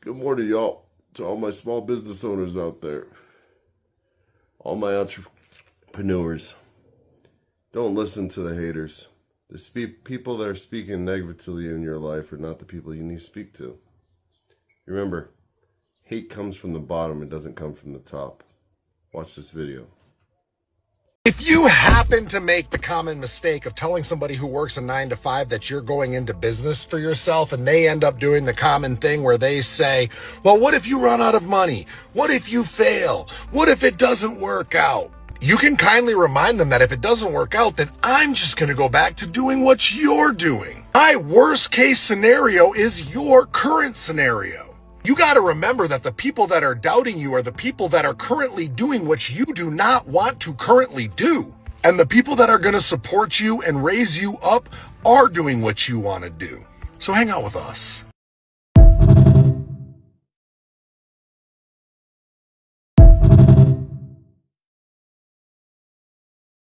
Good morning, y'all. To all my small business owners out there, all my entrepreneurs. Don't listen to the haters. The people that are speaking negatively in your life are not the people you need to speak to. Remember, hate comes from the bottom, it doesn't come from the top. Watch this video. If you happen to make the common mistake of telling somebody who works a 9-to-5 that you're going into business for yourself, and they end up doing the common thing where they say, well, what if you run out of money? What if you fail? What if it doesn't work out? You can kindly remind them that if it doesn't work out, then I'm just going to go back to doing what you're doing. My worst case scenario is your current scenario. You got to remember that the people that are doubting you are the people that are currently doing what you do not want to currently do. And the people that are going to support you and raise you up are doing what you want to do. So hang out with us.